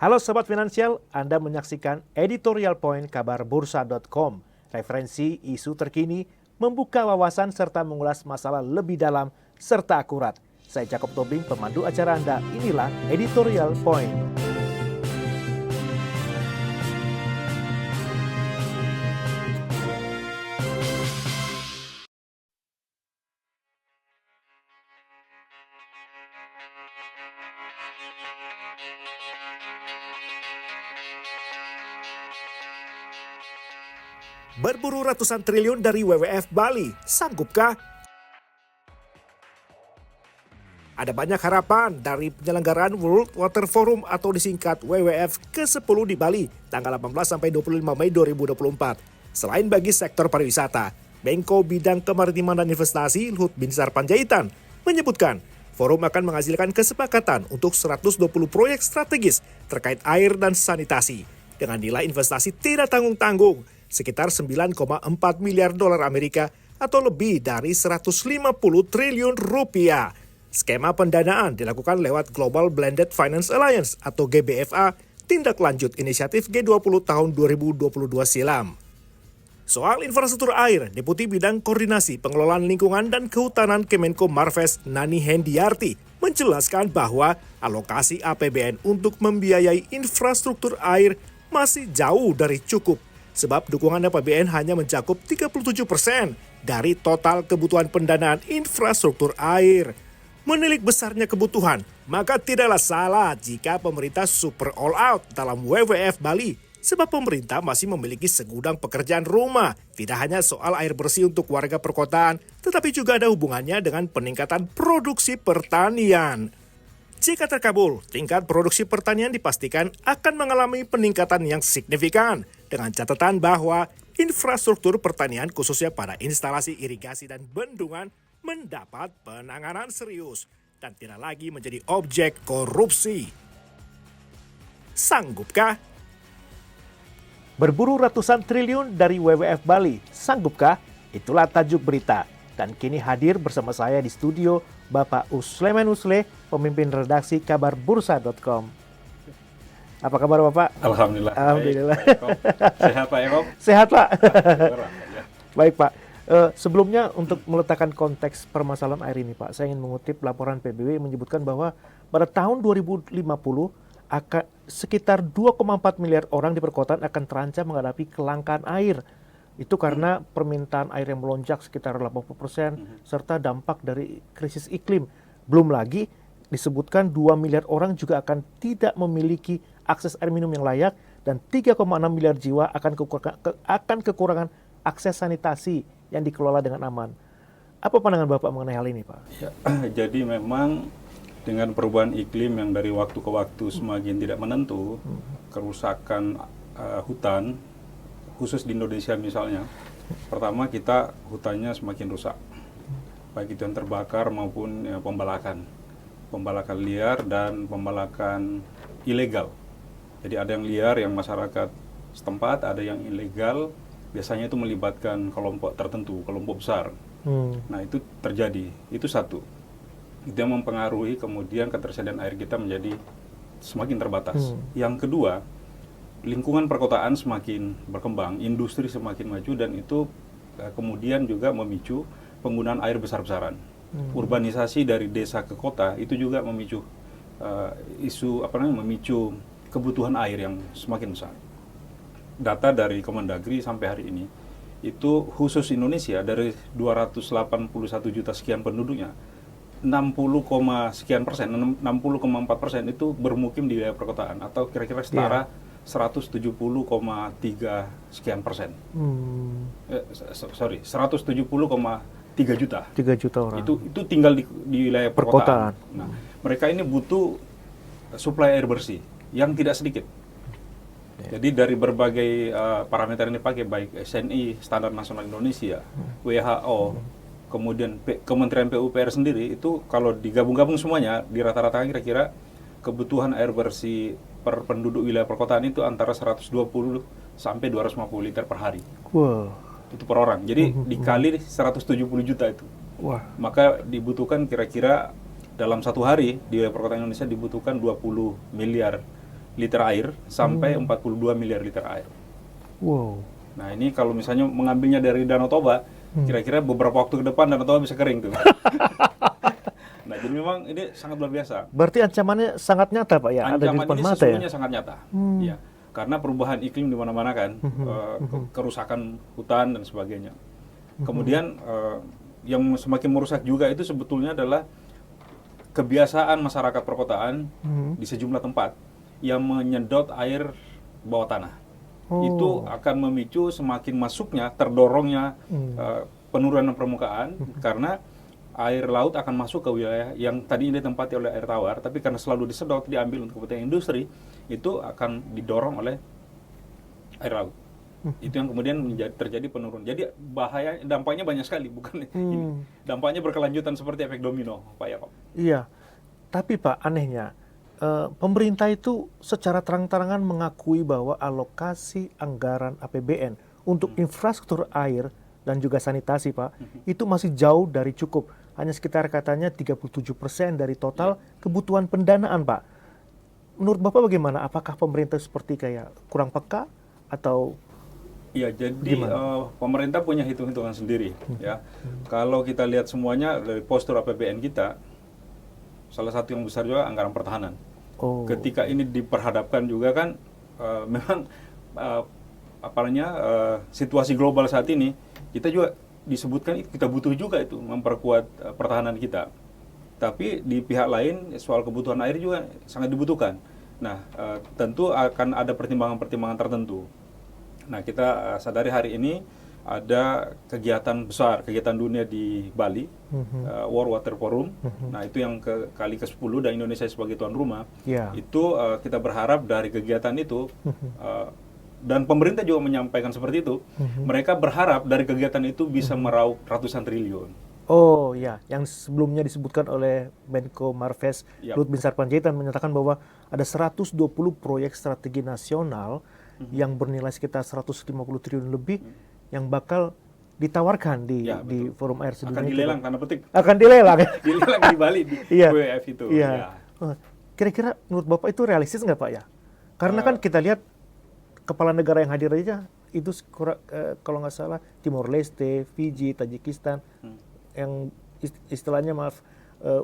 Halo Sobat Finansial, Anda menyaksikan Editorial Point kabarbursa.com. Referensi isu terkini, membuka wawasan serta mengulas masalah lebih dalam serta akurat. Saya Jacob Tobing, pemandu acara Anda. Inilah Editorial Point. Berburu ratusan triliun dari WWF Bali, sanggupkah? Ada banyak harapan dari penyelenggaraan World Water Forum atau disingkat WWF ke-10 di Bali, tanggal 18 sampai 25 Mei 2024. Selain bagi sektor pariwisata, Menko Bidang Kemaritiman dan Investasi Luhut Binsar Panjaitan menyebutkan forum akan menghasilkan kesepakatan untuk 120 proyek strategis terkait air dan sanitasi dengan nilai investasi tidak tanggung-tanggung sekitar 9,4 miliar dolar Amerika atau lebih dari 150 triliun rupiah. Skema pendanaan dilakukan lewat Global Blended Finance Alliance atau GBFA, tindak lanjut inisiatif G20 tahun 2022 silam. Soal infrastruktur air, Deputi Bidang Koordinasi Pengelolaan Lingkungan dan Kehutanan Kemenko Marves Nani Hendiarti menjelaskan bahwa alokasi APBN untuk membiayai infrastruktur air masih jauh dari cukup. Sebab dukungan APBN hanya mencakup 37% dari total kebutuhan pendanaan infrastruktur air. Menilik besarnya kebutuhan, maka tidaklah salah jika pemerintah super all out dalam WWF Bali. Sebab pemerintah masih memiliki segudang pekerjaan rumah. Tidak hanya soal air bersih untuk warga perkotaan, tetapi juga ada hubungannya dengan peningkatan produksi pertanian. Jika terkabul, tingkat produksi pertanian dipastikan akan mengalami peningkatan yang signifikan dengan catatan bahwa infrastruktur pertanian khususnya pada instalasi irigasi dan bendungan mendapat penanganan serius dan tidak lagi menjadi objek korupsi. Sanggupkah? Berburu ratusan triliun dari WWF Bali, sanggupkah? Itulah tajuk berita. Dan kini hadir bersama saya di studio Bapak Usleman Usle, pemimpin redaksi kabarbursa.com. Apa kabar Bapak? Alhamdulillah. Alhamdulillah. Baik, sehat Pak Eko? Sehat Pak. Ya. Baik Pak. Sebelumnya untuk meletakkan konteks permasalahan air ini Pak, saya ingin mengutip laporan PBB menyebutkan bahwa pada tahun 2050 akan sekitar 2,4 miliar orang di perkotaan akan terancam menghadapi kelangkaan air. Itu karena permintaan air yang melonjak sekitar 80% serta dampak dari krisis iklim. Belum lagi disebutkan 2 miliar orang juga akan tidak memiliki akses air minum yang layak dan 3,6 miliar jiwa akan kekurangan akses sanitasi yang dikelola dengan aman. Apa pandangan Bapak mengenai hal ini, Pak? Ya, jadi memang dengan perubahan iklim yang dari waktu ke waktu semakin tidak menentu, kerusakan hutan, khusus di Indonesia misalnya, pertama kita hutannya semakin rusak, baik itu yang terbakar maupun ya, pembalakan liar dan pembalakan ilegal. Jadi ada yang liar yang masyarakat setempat, ada yang ilegal, biasanya itu melibatkan kelompok tertentu, kelompok besar. Nah itu terjadi, itu satu. Itu yang mempengaruhi kemudian ketersediaan air kita menjadi semakin terbatas. Yang kedua, lingkungan perkotaan semakin berkembang, industri semakin maju dan itu kemudian juga memicu penggunaan air besar-besaran. Urbanisasi dari desa ke kota itu juga memicu memicu kebutuhan air yang semakin besar. Data dari Kemendagri sampai hari ini itu khusus Indonesia dari 281 juta sekian penduduknya, 60,4% itu bermukim di wilayah perkotaan atau kira-kira setara 170,3 sekian persen. 170,3 juta. 3 juta orang. Itu tinggal di wilayah perkotaan. Nah, mereka ini butuh suplai air bersih yang tidak sedikit. Jadi dari berbagai parameter yang dipakai, baik SNI, Standar Nasional Indonesia, WHO, kemudian Kementerian PUPR sendiri, itu kalau digabung-gabung semuanya, di rata-rata kira-kira kebutuhan air bersih per penduduk wilayah perkotaan itu antara 120 sampai 250 liter per hari. Wow. Itu per orang. Jadi dikali 170 juta itu. Wah. Maka dibutuhkan kira-kira dalam satu hari di wilayah perkotaan Indonesia dibutuhkan 20 miliar liter air sampai 42 miliar liter air. Wow. Nah ini kalau misalnya mengambilnya dari Danau Toba, kira-kira beberapa waktu ke depan Danau Toba bisa kering tuh. Nah jadi memang ini sangat luar biasa. Berarti ancamannya sangat nyata Pak ya, ada di Ancaman depan ini mata ya. sesungguhnya sangat nyata. Ya, karena perubahan iklim di mana-mana kan, kerusakan hutan dan sebagainya. Kemudian yang semakin merusak juga itu sebetulnya adalah kebiasaan masyarakat perkotaan di sejumlah tempat yang menyedot air bawah tanah. Itu akan memicu semakin masuknya, terdorongnya penurunan permukaan karena air laut akan masuk ke wilayah yang tadi ditempati oleh air tawar, tapi karena selalu disedot, diambil untuk kepentingan industri, itu akan didorong oleh air laut. Itu yang kemudian terjadi penurunan. Jadi bahaya, dampaknya banyak sekali, bukan ini. Dampaknya berkelanjutan seperti efek domino, Pak Yakob. Iya, tapi Pak anehnya, pemerintah itu secara terang-terangan mengakui bahwa alokasi anggaran APBN untuk infrastruktur air dan juga sanitasi Pak, itu masih jauh dari cukup. Hanya sekitar katanya 37% dari total kebutuhan pendanaan Pak. Menurut Bapak bagaimana? Apakah pemerintah seperti kayak kurang peka atau Ya, jadi pemerintah punya hitung-hitungan sendiri. Ya, kalau kita lihat semuanya dari postur APBN kita, salah satu yang besar juga anggaran pertahanan. Ketika ini diperhadapkan juga kan, memang situasi global saat ini, kita juga disebutkan kita butuh juga itu memperkuat pertahanan kita. Tapi di pihak lain soal kebutuhan air juga sangat dibutuhkan. Nah, tentu akan ada pertimbangan-pertimbangan tertentu. Nah, kita sadari hari ini ada kegiatan besar, kegiatan dunia di Bali, World Water Forum. Nah, itu yang kali ke-10 dan Indonesia sebagai tuan rumah. Itu kita berharap dari kegiatan itu, dan pemerintah juga menyampaikan seperti itu, mereka berharap dari kegiatan itu bisa meraup ratusan triliun. Oh ya, yang sebelumnya disebutkan oleh Menko Marves, Lut Binsar Panjaitan menyatakan bahwa ada 120 proyek strategi nasional yang bernilai sekitar 150 triliun lebih yang bakal ditawarkan di Forum Air Sedunia. Akan dilelang, tanda petik. Akan dilelang. Dilelang di Bali, di WWF itu. Iya. Kira-kira menurut Bapak itu realistis nggak Pak ya? Karena kan kita lihat kepala negara yang hadir aja itu kalau nggak salah Timor Leste, Fiji, Tajikistan, yang istilahnya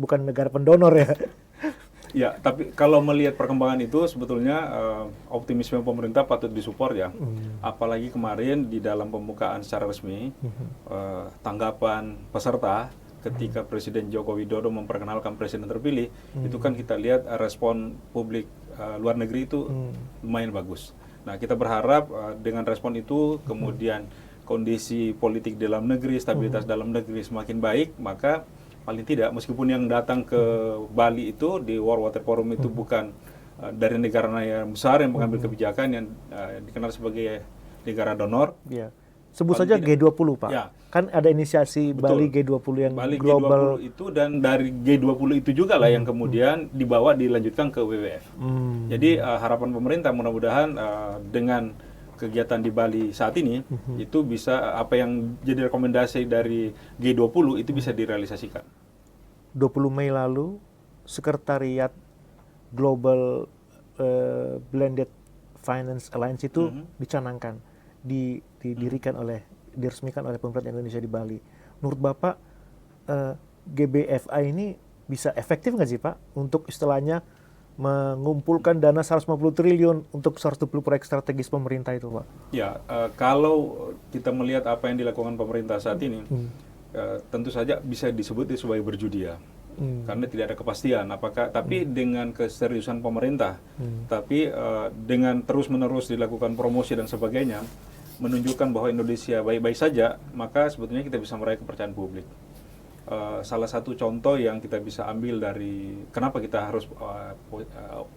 bukan negara pendonor ya. Ya, tapi kalau melihat perkembangan itu sebetulnya optimisme pemerintah patut disupport ya. Apalagi kemarin di dalam pembukaan secara resmi tanggapan peserta ketika Presiden Joko Widodo memperkenalkan presiden terpilih, itu kan kita lihat respon publik luar negeri itu lumayan bagus. Nah, kita berharap dengan respon itu kemudian kondisi politik dalam negeri, stabilitas dalam negeri semakin baik, maka paling tidak meskipun yang datang ke Bali itu di World Water Forum itu bukan dari negara yang besar yang mengambil kebijakan yang dikenal sebagai negara donor. Ya. Sebut saja G20 Pak. Ya. Kan ada inisiasi Bali G20 yang Bali global G20 itu, dan dari G20 itu juga lah yang kemudian dibawa dilanjutkan ke WWF. Jadi harapan pemerintah mudah-mudahan dengan kegiatan di Bali saat ini itu bisa apa yang jadi rekomendasi dari G20 itu bisa direalisasikan. 20 Mei lalu Sekretariat Global Blended Finance Alliance itu dicanangkan, diresmikan oleh pemerintah Indonesia di Bali. Menurut Bapak GBFI ini bisa efektif nggak sih Pak untuk istilahnya mengumpulkan dana 150 triliun untuk 120 proyek strategis pemerintah itu Pak? Ya, kalau kita melihat apa yang dilakukan pemerintah saat ini, tentu saja bisa disebut sebagai berjudi ya. Karena tidak ada kepastian apakah, tapi dengan keseriusan pemerintah, tapi dengan terus-menerus dilakukan promosi dan sebagainya, menunjukkan bahwa Indonesia baik-baik saja, maka sebetulnya kita bisa meraih kepercayaan publik. Salah satu contoh yang kita bisa ambil dari kenapa kita harus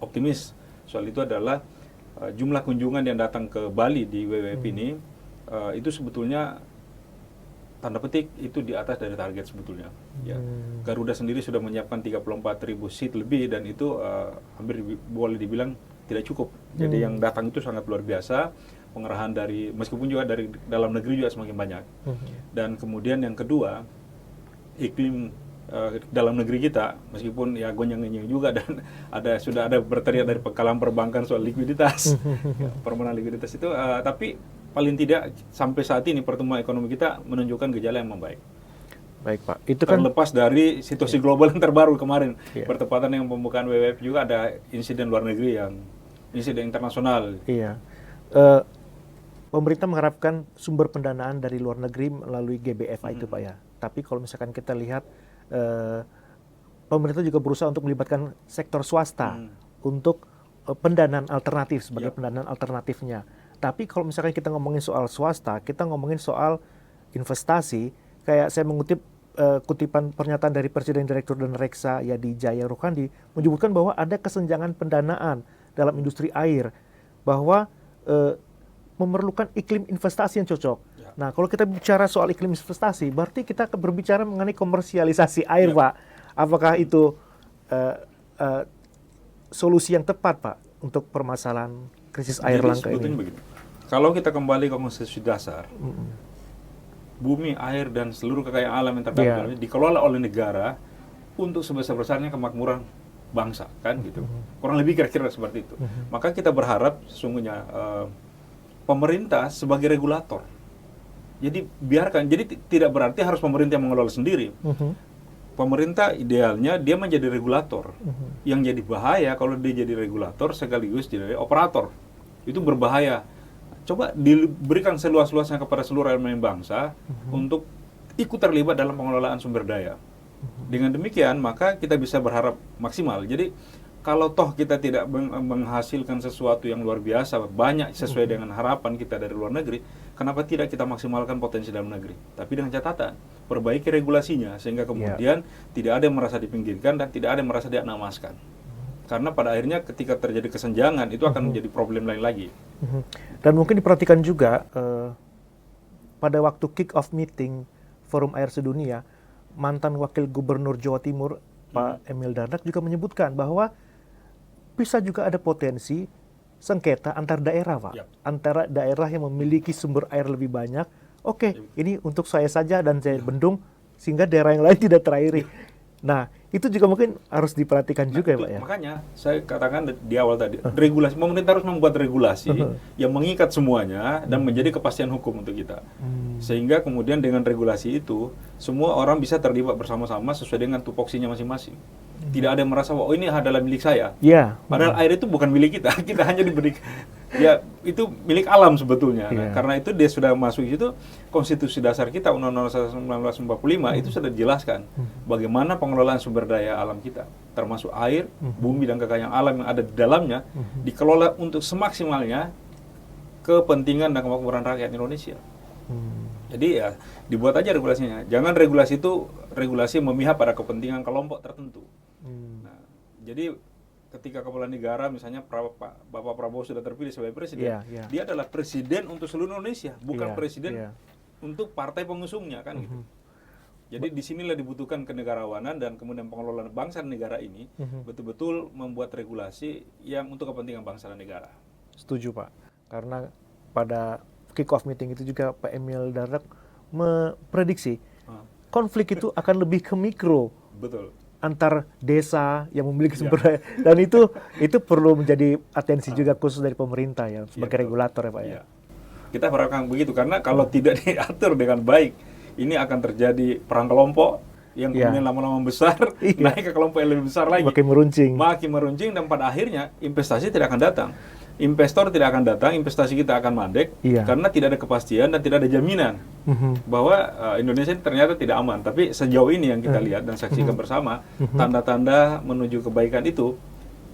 optimis soal itu adalah jumlah kunjungan yang datang ke Bali di WWF ini itu sebetulnya tanda petik itu di atas dari target sebetulnya. Ya. Garuda sendiri sudah menyiapkan 34.000 seat lebih dan itu hampir boleh dibilang tidak cukup. Jadi yang datang itu sangat luar biasa. Pengerahan dari meskipun juga dari dalam negeri juga semakin banyak. Dan kemudian yang kedua, iklim dalam negeri kita, meskipun ya gonjang-ganjing juga dan sudah ada berteriak dari kalangan perbankan soal likuiditas, ya, permohonan likuiditas itu, tapi paling tidak sampai saat ini pertumbuhan ekonomi kita menunjukkan gejala yang membaik. Baik Pak, itu kan Terlepas dari situasi global yang terbaru kemarin, Iya. bertepatan dengan pembukaan WWF juga ada insiden luar negeri insiden internasional. Iya. Pemerintah mengharapkan sumber pendanaan dari luar negeri melalui GBFA itu Pak ya. Tapi kalau misalkan kita lihat pemerintah juga berusaha untuk melibatkan sektor swasta untuk pendanaan alternatif sebagai pendanaan alternatifnya. Tapi kalau misalkan kita ngomongin soal swasta, kita ngomongin soal investasi. Kayak saya mengutip kutipan pernyataan dari Presiden Direktur dan Reksa Yadi Jaya Rohandi menyebutkan bahwa ada kesenjangan pendanaan dalam industri air, bahwa memerlukan iklim investasi yang cocok. Ya. Nah, kalau kita bicara soal iklim investasi, berarti kita berbicara mengenai komersialisasi air, Ya. Pak. Apakah itu solusi yang tepat, Pak, untuk permasalahan krisis air Jadi langka sebetulnya ini? begini, kalau kita kembali ke konstitusi dasar, bumi, air, dan seluruh kekayaan alam yang terdapat Iya. dalamnya dikelola oleh negara untuk sebesar-besarnya kemakmuran bangsa, kan gitu. Kurang lebih kira-kira seperti itu. Maka kita berharap sesungguhnya pemerintah sebagai regulator. Jadi biarkan, jadi tidak berarti harus pemerintah yang mengelola sendiri. Pemerintah idealnya dia menjadi regulator. Yang jadi bahaya kalau dia jadi regulator sekaligus jadi operator. Itu berbahaya. Coba diberikan seluas-luasnya kepada seluruh elemen bangsa untuk ikut terlibat dalam pengelolaan sumber daya. Dengan demikian, maka kita bisa berharap maksimal. Jadi, kalau toh kita tidak menghasilkan sesuatu yang luar biasa, banyak sesuai dengan harapan kita dari luar negeri, kenapa tidak kita maksimalkan potensi dalam negeri? Tapi dengan catatan, perbaiki regulasinya, sehingga kemudian tidak ada yang merasa dipinggirkan dan tidak ada yang merasa dianamaskan. Karena pada akhirnya ketika terjadi kesenjangan, itu akan menjadi problem lain lagi. Dan mungkin diperhatikan juga pada waktu kick-off meeting Forum Air Sedunia, mantan Wakil Gubernur Jawa Timur, Pak Emil Dardak juga menyebutkan bahwa bisa juga ada potensi sengketa antar daerah, Pak. Yap. Antara daerah yang memiliki sumber air lebih banyak, oke, ini untuk saya saja dan saya bendung, sehingga daerah yang lain tidak terairi. Nah, itu juga mungkin harus diperhatikan juga ya, Pak ya. Makanya saya katakan di awal tadi, regulasi, pemerintah harus membuat regulasi yang mengikat semuanya dan menjadi kepastian hukum untuk kita. Sehingga kemudian dengan regulasi itu, semua orang bisa terlibat bersama-sama sesuai dengan tupoksinya masing-masing. Tidak ada yang merasa, oh ini adalah milik saya. Iya. Padahal air itu bukan milik kita, kita hanya diberi, ya itu milik alam sebetulnya. Nah, Iya. karena itu dia sudah masuk di situ, konstitusi dasar kita Undang-Undang 1945 itu sudah dijelaskan bagaimana pengelolaan sumber daya alam kita, termasuk air, bumi dan kekayaan alam yang ada di dalamnya, dikelola untuk semaksimalnya kepentingan dan kemakmuran rakyat Indonesia. Jadi ya dibuat aja regulasinya. Jangan regulasi itu regulasi memihak pada kepentingan kelompok tertentu. Nah, jadi ketika kepala negara misalnya Bapak Prabowo sudah terpilih sebagai presiden, Iya. dia adalah presiden untuk seluruh Indonesia, bukan Iya, presiden iya. untuk partai pengusungnya kan gitu. Jadi disinilah dibutuhkan kenegarawanan dan kemudian pengelolaan bangsa dan negara ini betul-betul membuat regulasi yang untuk kepentingan bangsa dan negara. Setuju, Pak. Karena pada kick-off meeting itu juga Pak Emil Dardak memprediksi konflik itu akan lebih ke mikro Betul. antar desa yang memiliki sumber daya, dan itu perlu menjadi atensi juga khusus dari pemerintah ya sebagai betul. regulator ya Pak ya. Iya. Kita harapkan begitu karena kalau tidak diatur dengan baik, ini akan terjadi perang kelompok yang Iya. kemudian lama-lama besar Iya. naik ke kelompok yang lebih besar lagi. Makin meruncing. Makin meruncing dan pada akhirnya investasi tidak akan datang. Investor tidak akan datang, investasi kita akan mandek Iya. karena tidak ada kepastian dan tidak ada jaminan bahwa Indonesia ini ternyata tidak aman. Tapi sejauh ini yang kita lihat dan saksikan bersama, tanda-tanda menuju kebaikan itu,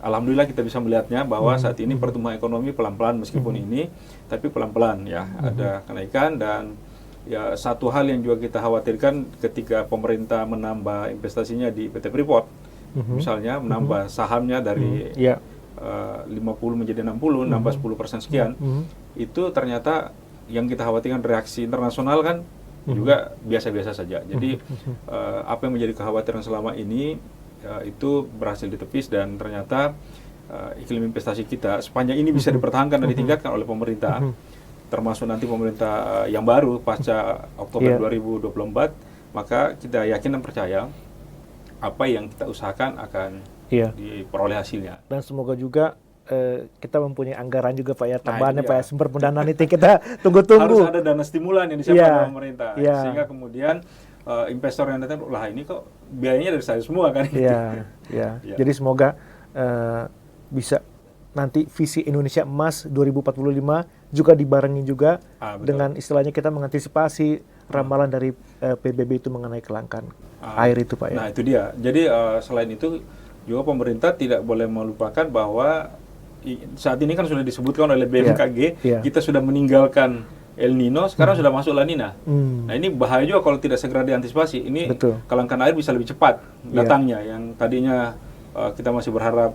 alhamdulillah kita bisa melihatnya bahwa saat ini pertumbuhan ekonomi pelan-pelan meskipun ini, tapi pelan-pelan ya ada kenaikan. Dan ya satu hal yang juga kita khawatirkan ketika pemerintah menambah investasinya di PT Freeport, misalnya menambah sahamnya dari Iya. 50 menjadi 60, nambah 10% sekian, itu ternyata yang kita khawatirkan reaksi internasional kan juga biasa-biasa saja. Jadi apa yang menjadi kekhawatiran selama ini itu berhasil ditepis dan ternyata iklim investasi kita sepanjang ini bisa dipertahankan dan ditingkatkan oleh pemerintah, termasuk nanti pemerintah yang baru pasca Oktober 2024, maka kita yakin dan percaya apa yang kita usahakan akan Iya. diperoleh hasilnya. Dan semoga juga kita mempunyai anggaran juga Pak ya, tambahannya itu Pak ya, dia. sumber pendanaan itu kita tunggu-tunggu. Harus ada dana stimulan yang disiapkan Iya, oleh pemerintah, iya. sehingga kemudian investor yang datang, lah ini kok biayanya dari saya semua kan? Iya, iya. Iya. Jadi semoga bisa nanti visi Indonesia Emas 2045 juga dibarengi juga Betul. dengan istilahnya kita mengantisipasi ramalan dari PBB itu mengenai kelangkaan air itu Pak ya. Nah itu dia. Jadi selain itu juga pemerintah tidak boleh melupakan bahwa saat ini kan sudah disebutkan oleh BMKG, Iya. kita sudah meninggalkan El Nino, sekarang sudah masuk La Nina. Hmm. Nah ini bahaya juga kalau tidak segera diantisipasi. Ini Betul. kelangkaan air bisa lebih cepat Iya. datangnya. Yang tadinya kita masih berharap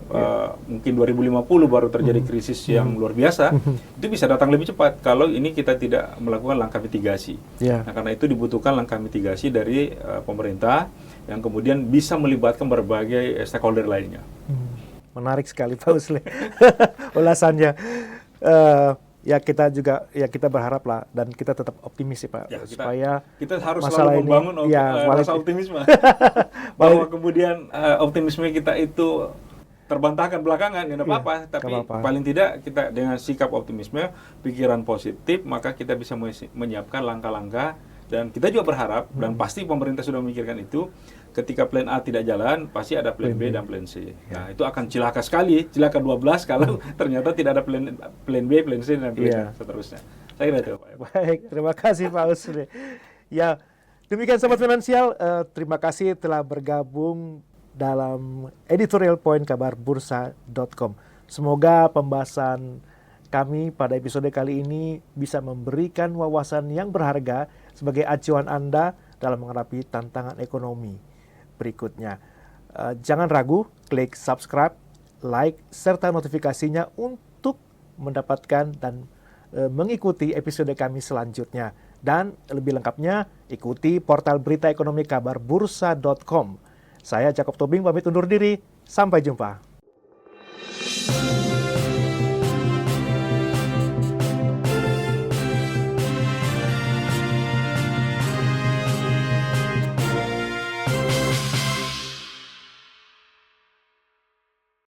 mungkin 2050 baru terjadi krisis yang luar biasa, itu bisa datang lebih cepat kalau ini kita tidak melakukan langkah mitigasi. Iya. Nah karena itu dibutuhkan langkah mitigasi dari pemerintah yang kemudian bisa melibatkan berbagai stakeholder lainnya. Menarik sekali Pak Usle ulasannya. Ya kita juga ya kita berharap lah dan kita tetap optimis ya Pak Ya, supaya kita harus masalah selalu membangun ini rasa optimisme bahwa kemudian optimisme kita itu terbantahkan belakangan, ya tidak apa-apa, tapi apa-apa. paling tidak kita dengan sikap optimisme, pikiran positif, maka kita bisa menyiapkan langkah-langkah. Dan kita juga berharap, dan pasti pemerintah sudah memikirkan itu, ketika plan A tidak jalan, pasti ada plan B dan plan C. Nah, itu akan cilaka sekali, cilaka 12 kalau ternyata tidak ada plan B, plan C, dan plan seterusnya. Saya kira itu, Pak. Baik, terima kasih Pak Usle. Ya, demikian Sobat Finansial, terima kasih telah bergabung dalam editorial point kabarbursa.com. Semoga pembahasan kami pada episode kali ini bisa memberikan wawasan yang berharga sebagai acuan Anda dalam menghadapi tantangan ekonomi berikutnya. Jangan ragu, klik subscribe, like, serta notifikasinya untuk mendapatkan dan mengikuti episode kami selanjutnya. Dan lebih lengkapnya, ikuti portal berita ekonomi kabarbursa.com. Saya Jacob Tobing pamit undur diri, sampai jumpa.